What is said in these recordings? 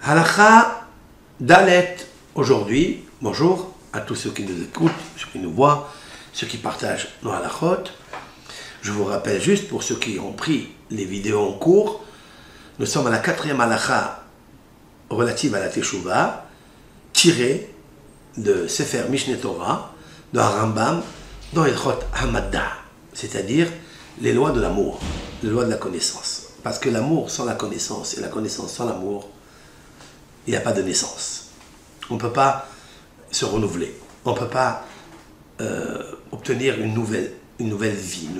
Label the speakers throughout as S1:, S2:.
S1: Halakha Dalet, aujourd'hui, bonjour à tous ceux qui nous écoutent, ceux qui nous voient, ceux qui partagent nos halakhot. Je vous rappelle juste, pour ceux qui ont pris les vidéos en cours, nous sommes à la 4e halakha relative à la Teshuvah, tirée de Sefer Mishneh Torah, de Rambam, dans Ilchot Hamadda, c'est-à-dire les lois de l'amour, les lois de la connaissance. Parce que l'amour sans la connaissance et la connaissance sans l'amour, il n'y a pas de naissance. On ne peut pas se renouveler. On ne peut pas obtenir une nouvelle vie, une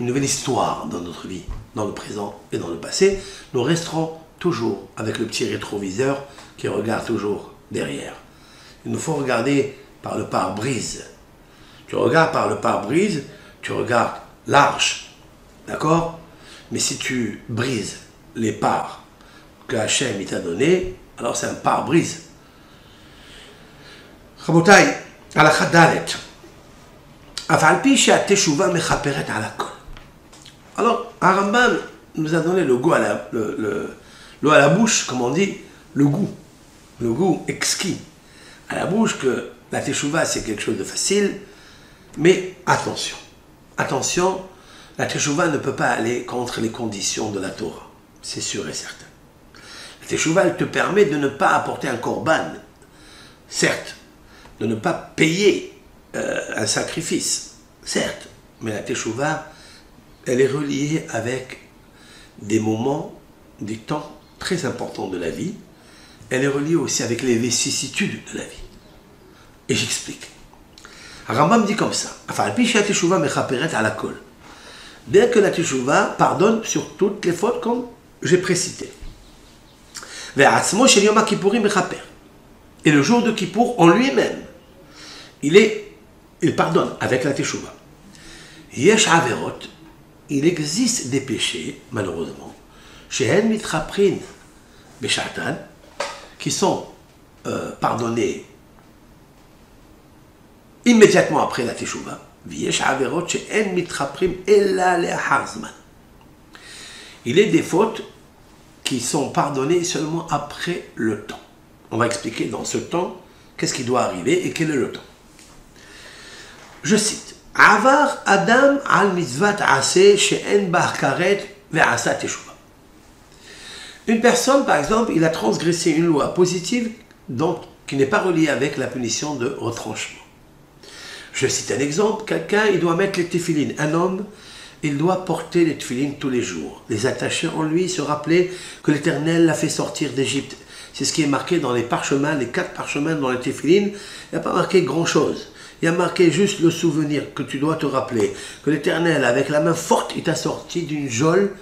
S1: nouvelle histoire dans notre vie, dans le présent et dans le passé. Nous resterons toujours avec le petit rétroviseur qui regarde toujours derrière. Il nous faut regarder par le pare-brise. Tu regardes par le pare-brise, tu regardes large, d'accord? Mais si tu brises les parts que Hachem t'a donné, alors c'est un pare-brise. Rabotai, halakha dalet. Afalpi she'ateshuva mechaperet alakol. Alors, Rambam nous a donné l'eau à la bouche, comme on dit, le goût exquis à la bouche, que la teshuva c'est quelque chose de facile, mais attention, la teshuva ne peut pas aller contre les conditions de la Torah, c'est sûr et certain. La teshuva, elle te permet de ne pas apporter un korban, certes, de ne pas payer un sacrifice, certes, mais la teshuva, elle est reliée avec des moments, des temps très importants de la vie. Elle est reliée aussi avec les vicissitudes de la vie. Et j'explique. Rambam dit comme ça. Bien que la teshuva pardonne sur toutes les fautes comme j'ai précité. Et le jour de Kippour, en lui-même, il pardonne avec la teshuva. Yesh averot, il existe des péchés, malheureusement, shehen mitraprin beshatan, qui sont pardonnés immédiatement après la teshuva. Yesh averot shehen mitraprin ella le'achar zman. Il est des fautes qui sont pardonnées seulement après le temps. On va expliquer dans ce temps qu'est-ce qui doit arriver et quel est le temps. Je cite. Avar Adam al mitzvat aseh she'en bah karet ve'asa teshuva. Une personne, par exemple, il a transgressé une loi positive donc qui n'est pas reliée avec la punition de retranchement. Je cite un exemple. Quelqu'un, il doit mettre les téphilines. Un homme, il doit porter les téphilines tous les jours. Les attacher en lui, se rappeler que l'Éternel l'a fait sortir d'Égypte. C'est ce qui est marqué dans les parchemins, les 4 parchemins dans les téphilines. Il n'y a pas marqué grand-chose. Il y a marqué juste le souvenir que tu dois te rappeler que l'Éternel, avec la main forte, il t'a sorti d'une geôle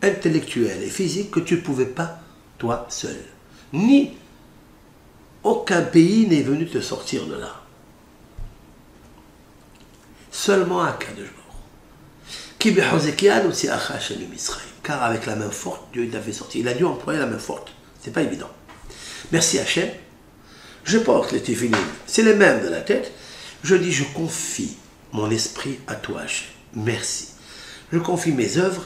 S1: intellectuelle et physique que tu ne pouvais pas, toi seul. Ni aucun pays n'est venu te sortir de là. Seulement un cas de jour. Car avec la main forte, Dieu t'a fait sortir. Il a dû employer la main forte. C'est pas évident. Merci Hachem. Je porte les téphilines, c'est les mêmes de la tête. Je dis, je confie mon esprit à toi, Hachem. Merci. Je confie mes œuvres,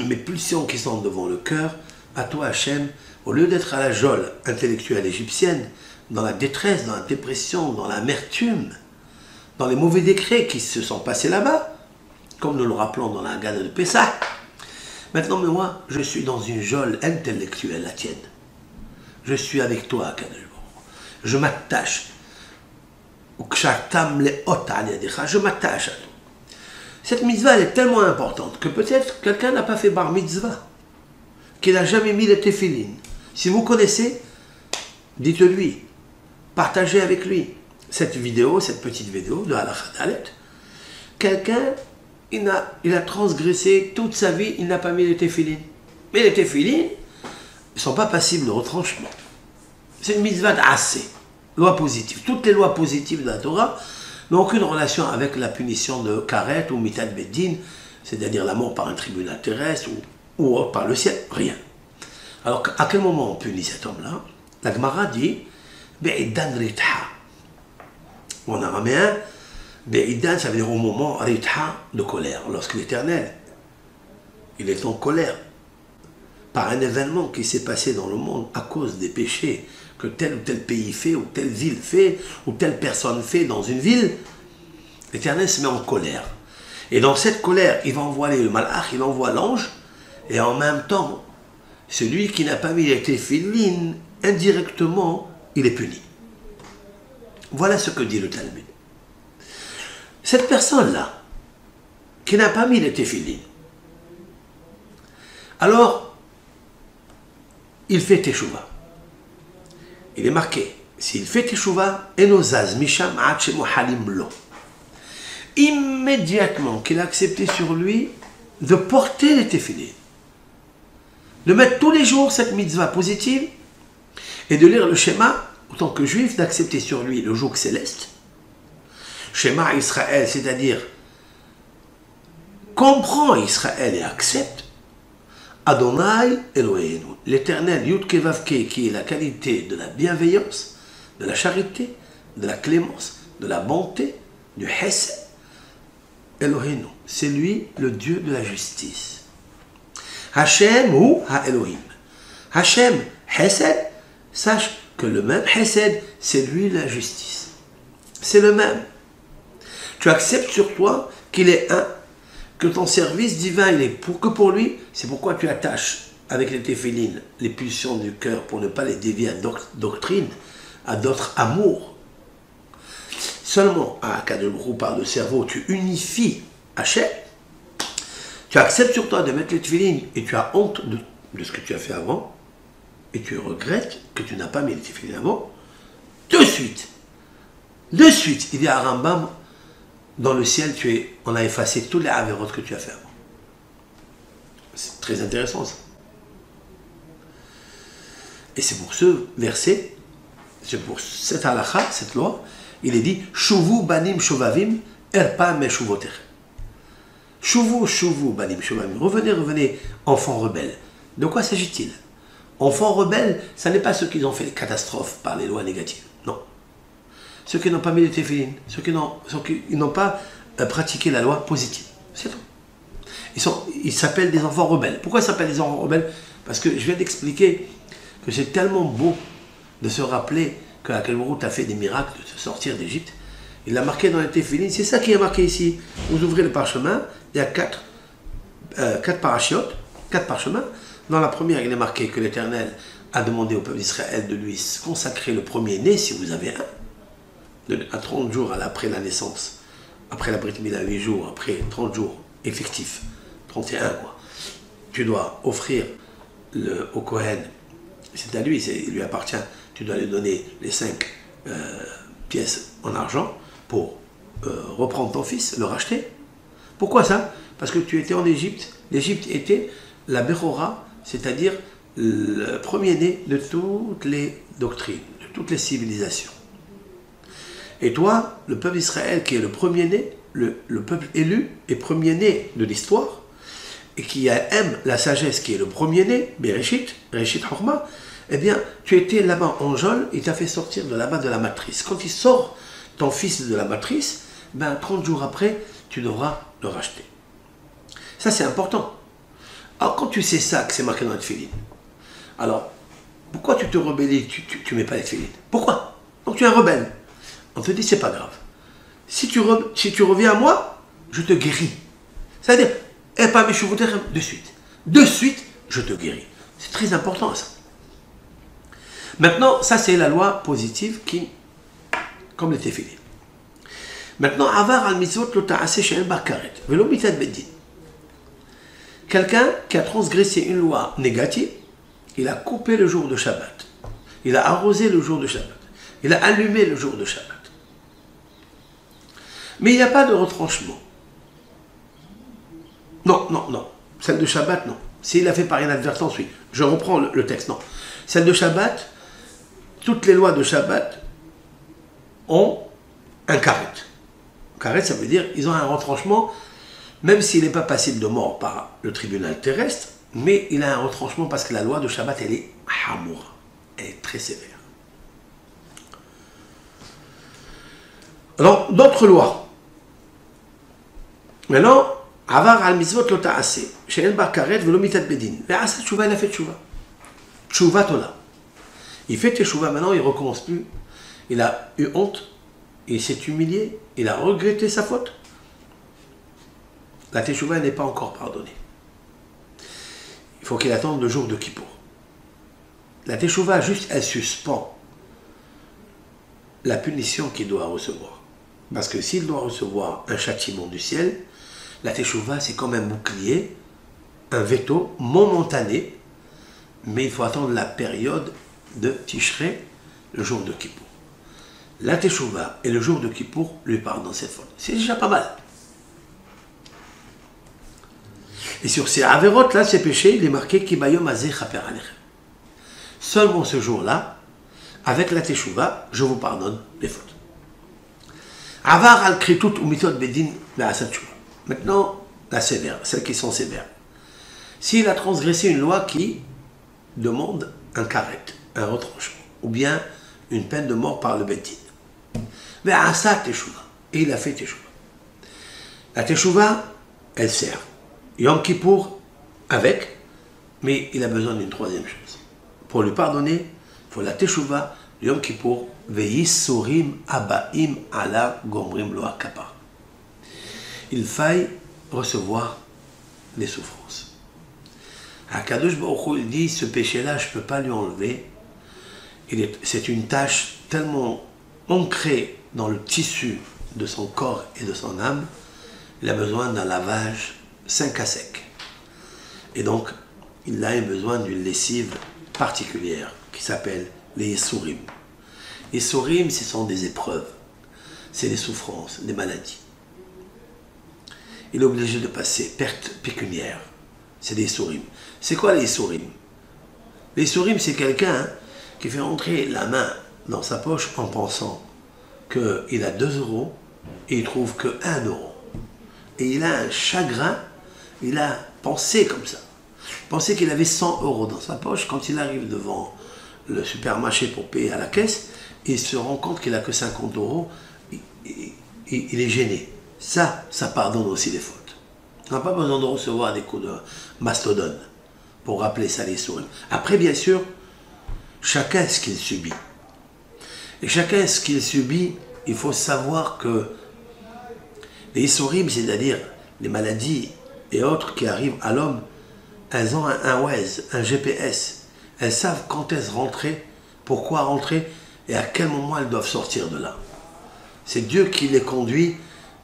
S1: mes pulsions qui sont devant le cœur, à toi, Hachem. Au lieu d'être à la geôle intellectuelle égyptienne, dans la détresse, dans la dépression, dans l'amertume, dans les mauvais décrets qui se sont passés là-bas, comme nous le rappelons dans la Haggadah de Pessah. Maintenant, moi, je suis dans une geôle intellectuelle, la tienne. Je suis avec toi, Kadosh. Je m'attache. Je m'attache à toi. Cette mitzvah elle est tellement importante que peut-être quelqu'un n'a pas fait bar mitzvah, qu'il n'a jamais mis les téphilines. Si vous connaissez, dites-lui, partagez avec lui cette vidéo, cette petite vidéo de halakha dalet. Quelqu'un, il a transgressé toute sa vie, il n'a pas mis les téphilines. Mais les téphilines ne sont pas passibles de retranchement. C'est une mitzvah assez, loi positive. Toutes les lois positives de la Torah n'ont aucune relation avec la punition de karet ou mitat beddin, c'est-à-dire la mort par un tribunal terrestre ou par le ciel, rien. Alors à quel moment on punit cet homme-là? La Gemara dit be'idan ritha. En araméen, be'idan ça veut dire au moment ritha de colère, lorsque l'Éternel il est en colère par un événement qui s'est passé dans le monde à cause des péchés que tel ou tel pays fait, ou telle ville fait, ou telle personne fait dans une ville, l'Éternel se met en colère. Et dans cette colère, il va envoyer le malach, il envoie l'ange, et en même temps, celui qui n'a pas mis les téphilines, indirectement, il est puni. Voilà ce que dit le Talmud. Cette personne-là, qui n'a pas mis les téphilines, alors, il fait teshuva. Il est marqué, s'il fait teshuva, enozaz misham ad shemohalim lo. Immédiatement qu'il a accepté sur lui de porter les téphilines, de mettre tous les jours cette mitzvah positive et de lire le schéma, en tant que juif, d'accepter sur lui le joug céleste, schéma Israël, c'est-à-dire comprend Israël et accepte Adonai Eloheinu, l'éternel Yud Kei Vav Kei, qui est la qualité de la bienveillance, de la charité, de la clémence, de la bonté, du Hesed. Eloheinu, c'est lui le Dieu de la justice. Hashem ou Ha-Elohim. Hashem, Hesed, sache que le même Hesed, c'est lui la justice. C'est le même. Tu acceptes sur toi qu'il est un, que ton service divin, il est pour lui. C'est pourquoi tu attaches avec les téphilines les pulsions du cœur pour ne pas les dévier à d'autres doctrines, à d'autres amours. Seulement, à Kadosh Baruch Hu par le cerveau, tu unifies Hachem. Tu acceptes sur toi de mettre les téphilines et tu as honte de ce que tu as fait avant et tu regrettes que tu n'as pas mis les téphilines avant. De suite, il y a un Rambam. Dans le ciel, on a effacé tous les avérotes que tu as fait avant. C'est très intéressant ça. Et c'est pour ce verset, c'est pour cette halakha, cette loi, il est dit Shuvu banim shuvavim erpa meshuvoter. Shuvu banim shuvavim. Revenez, enfants rebelles. De quoi s'agit-il? Enfants rebelles, ça n'est pas ceux qui ont fait des catastrophes par les lois négatives. Non. Ceux qui n'ont pas mis les téphilines, ceux qui n'ont pas pratiqué la loi positive. C'est tout. Ils s'appellent des enfants rebelles. Pourquoi ils s'appellent des enfants rebelles? Parce que je viens d'expliquer que c'est tellement beau de se rappeler qu'Akadosh Baruch Hu a fait des miracles de se sortir d'Égypte. Il l'a marqué dans les téphilines. C'est ça qui est marqué ici. Vous ouvrez le parchemin, il y a quatre parachiotes, 4 parchemins. Dans la première, il est marqué que l'Éternel a demandé au peuple d'Israël de lui consacrer le premier-né, si vous avez un, à 30 jours après la naissance, après la Brit Mila, 8 jours, après 30 jours effectifs, 31 quoi, tu dois offrir au Kohen, c'est à lui, il lui appartient, tu dois lui donner les 5 pièces en argent pour reprendre ton fils, le racheter. Pourquoi ça? Parce que tu étais en Égypte, l'Égypte était la Bechora, c'est-à-dire le premier-né de toutes les doctrines, de toutes les civilisations. Et toi, le peuple d'Israël qui est le premier-né, le peuple élu et premier-né de l'histoire, et qui aime la sagesse qui est le premier-né, Bereshit, Reshit Chorma, eh bien, tu étais là-bas en geôle, il t'a fait sortir de là-bas de la matrice. Quand il sort ton fils de la matrice, ben 30 jours après, tu devras le racheter. Ça, c'est important. Alors, quand tu sais ça, que c'est marqué dans la téphilin, alors, pourquoi tu te rebelles, tu mets pas les téphilin? Pourquoi? Donc tu es un rebelle. On te dit, c'est pas grave. Si tu reviens à moi, je te guéris. C'est-à-dire, pas mes chevaux de suite. De suite, je te guéris. C'est très important ça. Maintenant, ça c'est la loi positive qui, comme les téphilin. Maintenant, avar al mitzvot lo ta'aseh she'en ba karet, velo mitat beddin. Quelqu'un qui a transgressé une loi négative, il a coupé le jour de Shabbat. Il a arrosé le jour de Shabbat. Il a allumé le jour de Shabbat. Mais il n'y a pas de retranchement. Non. Celle de Shabbat, non. S'il a fait par inadvertance, oui. Je reprends le texte, non. Celle de Shabbat, toutes les lois de Shabbat ont un karet. Karet, ça veut dire ils ont un retranchement, même s'il n'est pas passible de mort par le tribunal terrestre, mais il a un retranchement parce que la loi de Shabbat, elle est hamoura. Elle est très sévère. Alors, d'autres lois. Maintenant, עבר על מצוות לא תעשה, שאין בה כרת ולא מיתת בדין. ועשה תשובה, il a fait תשובה. תשובת עולם. Il fait תשובה maintenant, il ne recommence plus. Il a eu honte, il s'est humilié, il a regretté sa faute. La teshuva n'est pas encore pardonnée. Il faut qu'il attende le jour de Kippour. La teshuva, juste, elle suspend la punition qu'il doit recevoir. Parce que s'il doit recevoir un châtiment du ciel, la teshuva, c'est comme un bouclier, un veto momentané, mais il faut attendre la période de Tishrei, le jour de Kippour. La teshuva et le jour de Kippour lui pardonnent cette faute. C'est déjà pas mal. Et sur ces avérotes là, ces péchés, il est marqué Kibayom Azeh Chaper Alechem. Seulement ce jour-là, avec la teshuva, je vous pardonne les fautes. Avar al kritut ou mitot bedin ve'asat teshuva. Maintenant, la sévère, celles qui sont sévères. S'il a transgressé une loi qui demande un karet, un retranchement, ou bien une peine de mort par le bedin. Ve'asat teshuva. Et il a fait teshuva. La teshuva, elle sert. Yom Kippour avec, mais il a besoin d'une troisième chose. Pour lui pardonner, il faut la teshuva, Yom Kippour, ve'yisurim abaim ala gomrim lo hakapar. Il faille recevoir les souffrances. Akadosh Baruch Hu, il dit, ce péché-là, je ne peux pas lui enlever. C'est une tâche tellement ancrée dans le tissu de son corps et de son âme, il a besoin d'un lavage 5 à sec. Et donc, il a besoin d'une lessive particulière qui s'appelle les Yesourim. Les Yesourim, ce sont des épreuves, c'est des souffrances, des maladies. Il est obligé de passer perte pécuniaire, c'est des Yesourim. C'est quoi les Yesourim? Les Yesourim, c'est quelqu'un qui fait entrer la main dans sa poche en pensant qu'il a 2 euros et il trouve que 1 euro. Et il a un chagrin. Il a pensé comme ça. Il pensait qu'il avait 100 euros dans sa poche. Quand il arrive devant le supermarché pour payer à la caisse, il se rend compte qu'il n'a que 50 euros. Il est gêné. Ça pardonne aussi les fautes. On n'a pas besoin de recevoir des coups de mastodone pour rappeler ça les souris. Après, bien sûr, chacun ce qu'il subit. Et chacun ce qu'il subit, il faut savoir que les Issourim, c'est-à-dire les maladies et autres qui arrivent à l'homme, elles ont un Waze, un GPS. Elles savent quand elles rentrer, pourquoi rentrer et à quel moment elles doivent sortir de là. C'est Dieu qui les conduit.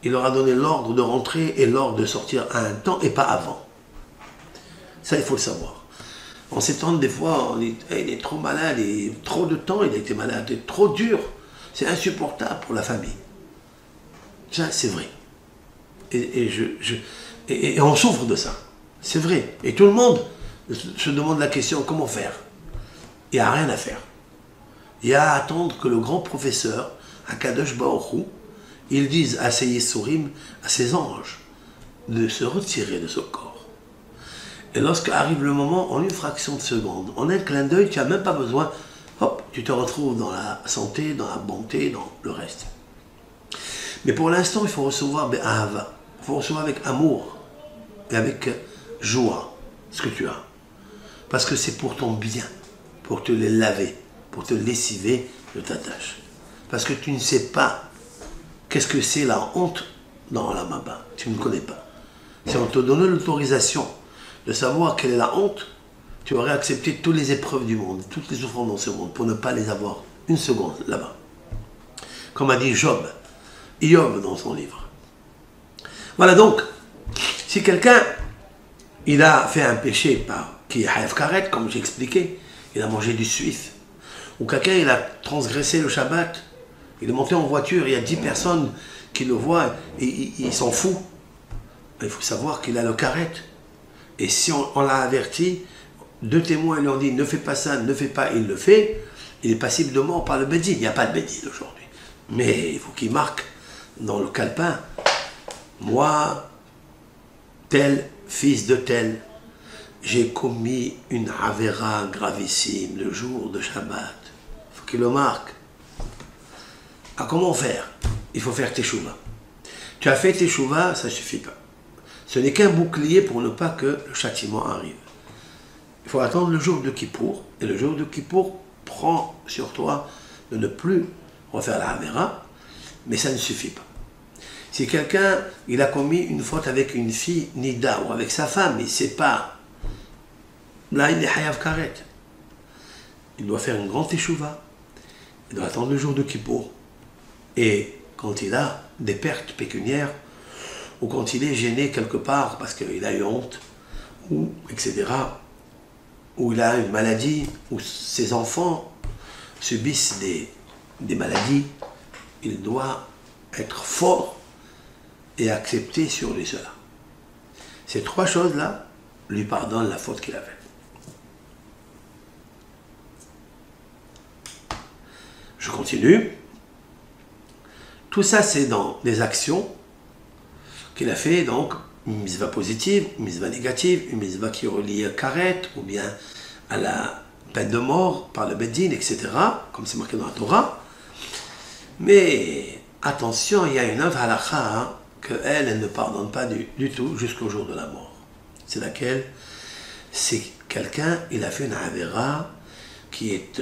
S1: Il leur a donné l'ordre de rentrer et l'ordre de sortir à un temps et pas avant. Ça, il faut le savoir. On s'étonne des fois, il est trop malade, et trop de temps il a été malade, c'est trop dur. C'est insupportable pour la famille. Ça, c'est vrai. Et on souffre de ça. C'est vrai. Et tout le monde se demande la question, comment faire? Il n'y a rien à faire. Il y a à attendre que le grand professeur, Akadosh Baruch Hu, il dise à ses Yesourim, à ses anges, de se retirer de ce corps. Et lorsque arrive le moment, en une fraction de seconde, en un clin d'œil, tu n'as même pas besoin, hop, tu te retrouves dans la santé, dans la bonté, dans le reste. Mais pour l'instant, il faut recevoir Be'ahava. Il faut recevoir avec amour et avec joie ce que tu as. Parce que c'est pour ton bien, pour te les laver, pour te lessiver de ta tâche. Parce que tu ne sais pas qu'est-ce que c'est la honte dans la Maba. Tu ne connais pas. Si on te donnait l'autorisation de savoir quelle est la honte, tu aurais accepté toutes les épreuves du monde, toutes les souffrances dans ce monde, pour ne pas les avoir une seconde là-bas. Comme a dit Job dans son livre. Voilà donc, si quelqu'un, il a fait un péché qui est haïf karet, comme j'ai expliqué, il a mangé du suif, ou quelqu'un, il a transgressé le Shabbat, il est monté en voiture, il y a 10 personnes qui le voient, et il s'en fout. Il faut savoir qu'il a le karet. Et si on l'a averti, 2 témoins lui ont dit, ne fais pas ça, ne fais pas, il le fait, il est passible de mort par le Bedin. Il n'y a pas de Bedin aujourd'hui. Mais il faut qu'il marque dans le calepin, moi, tel fils de tel, j'ai commis une avéra gravissime le jour de Shabbat. Il faut qu'il le marque. Ah, comment faire? Il faut faire teshuva. Tu as fait teshuva, ça ne suffit pas. Ce n'est qu'un bouclier pour ne pas que le châtiment arrive. Il faut attendre le jour de Kippour, et le jour de Kippour prend sur toi de ne plus refaire la Havera, mais ça ne suffit pas. Si quelqu'un, il a commis une faute avec une fille Nida ou avec sa femme, il ne sait pas, là il est Hayav Karet. Il doit faire une grande teshuva, il doit attendre le jour de Kippour. Et quand il a des pertes pécuniaires, ou quand il est gêné quelque part parce qu'il a eu honte, ou etc., ou il a une maladie, ou ses enfants subissent des maladies, il doit être fort et accepter sur lui cela. Ces trois choses-là lui pardonnent la faute qu'il a faite. Je continue. Tout ça, c'est dans des actions qu'il a fait, donc, une mitzvah positive, une mitzvah négative, une mitzvah qui est reliée à karet, ou bien à la peine de mort par le Beddin, etc., comme c'est marqué dans la Torah. Mais attention, il y a une autre halakha qu'elle ne pardonne pas du tout jusqu'au jour de la mort. C'est laquelle? C'est quelqu'un, il a fait une avera qui est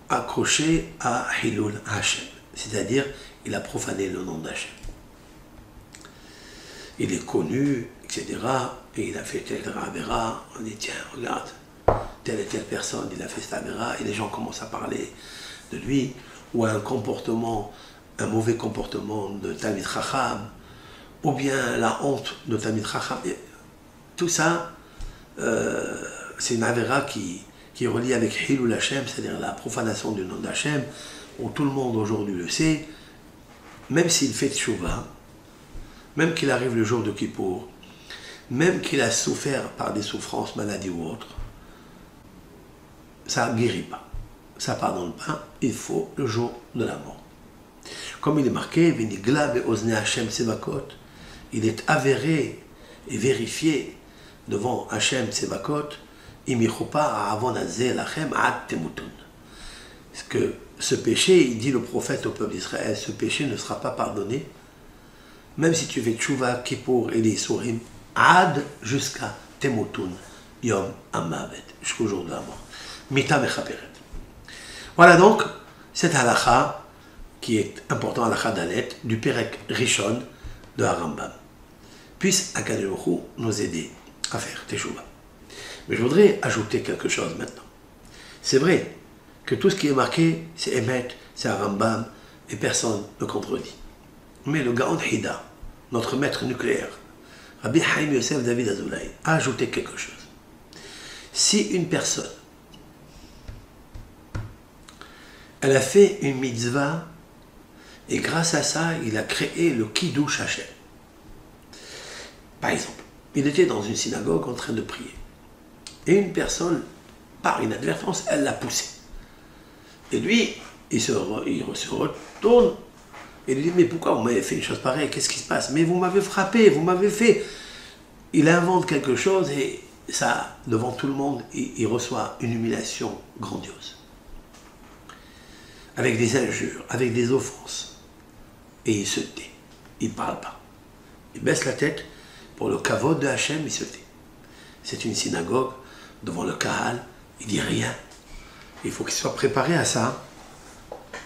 S1: accrochée à Hilul Hashem, c'est-à-dire il a profané le nom d'Hachem. Il est connu, etc. Et il a fait telle avera. On dit, tiens, regarde, telle et telle personne, il a fait cette avera. Et les gens commencent à parler de lui. Ou un comportement, un mauvais comportement de Talmid Chacham. Ou bien la honte de Talmid Chacham. Et tout ça, c'est une avera qui est reliée avec Hilul Hashem, c'est-à-dire la profanation du nom d'Hachem, où tout le monde aujourd'hui le sait. Même s'il fait tchouva, même qu'il arrive le jour de Kippour, même qu'il a souffert par des souffrances, maladies ou autres, ça ne guérit pas, ça ne pardonne pas, il faut le jour de la mort. Comme il est marqué, il est avéré et vérifié devant Hachem Tsevakot, que ce péché, il dit le prophète au peuple d'Israël, ce péché ne sera pas pardonné, même si tu fais tchouva, kippour et les sourim, ad jusqu'à temutun, yom amavet, jusqu'au jour de la mort. Mita mechaperet. Voilà donc cette halakha qui est important, halakha dalet, du Perek Rishon de Harambam. Puisse Akadosh Baruch Hu nous aider à faire teshuvah. Mais je voudrais ajouter quelque chose maintenant. C'est vrai que tout ce qui est marqué, c'est Emet, c'est Harambam, et personne ne contredit. Mais le Gaon Hida, notre maître nucléaire, Rabbi Haim Yosef David Azoulay, a ajouté quelque chose. Si une personne, elle a fait une mitzvah, et grâce à ça, il a créé le Kiddush Hashem. Par exemple, il était dans une synagogue en train de prier. Et une personne, par inadvertance, elle l'a poussé. Et lui, il se retourne et il dit, mais pourquoi vous m'avez fait une chose pareille? Qu'est-ce qui se passe? Mais vous m'avez frappé, vous m'avez fait... Il invente quelque chose et ça, devant tout le monde, il reçoit une humiliation grandiose. Avec des injures, avec des offenses. Et il se tait. Il ne parle pas. Il baisse la tête. Pour le kavod de Hachem, il se tait. C'est une synagogue, devant le kahal, il ne dit rien. Il faut qu'il soit préparé à ça.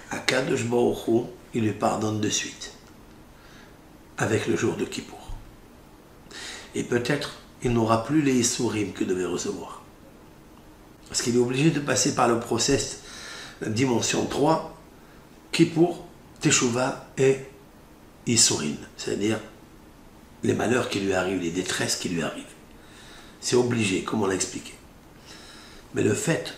S1: Akadosh Baruch Hu, il lui pardonne de suite. Avec le jour de Kippour. Et peut-être, il n'aura plus les Issourim qu'il devait recevoir. Parce qu'il est obligé de passer par le process, la dimension 3, Kippour, Teshuvah et Issourim. C'est-à-dire les malheurs qui lui arrivent, les détresses qui lui arrivent. C'est obligé, comme on l'a expliqué. Mais le fait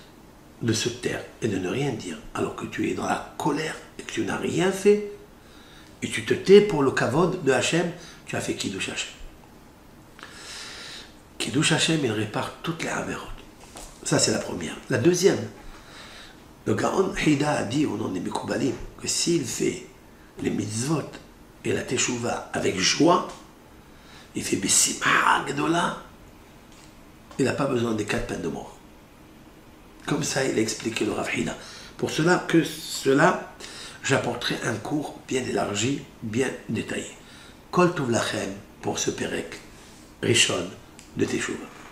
S1: de se taire et de ne rien dire, alors que tu es dans la colère et que tu n'as rien fait, et tu te tais pour le kavod de Hachem, tu as fait Kiddush Hachem. Kiddush Hachem, il répare toutes les averot. Ça, c'est la première. La deuxième, le Gaon Hida a dit au nom des Mekoubalim que s'il fait les mitzvot et la teshuvah avec joie, il fait Bessimah Gdola, il n'a pas besoin des 4 peines de mort. Comme ça, il a expliqué le Rav Hida. Pour cela, j'apporterai un cours bien élargi, bien détaillé. Kol Tov Lachem pour ce Perek Rishon de Teshuvah.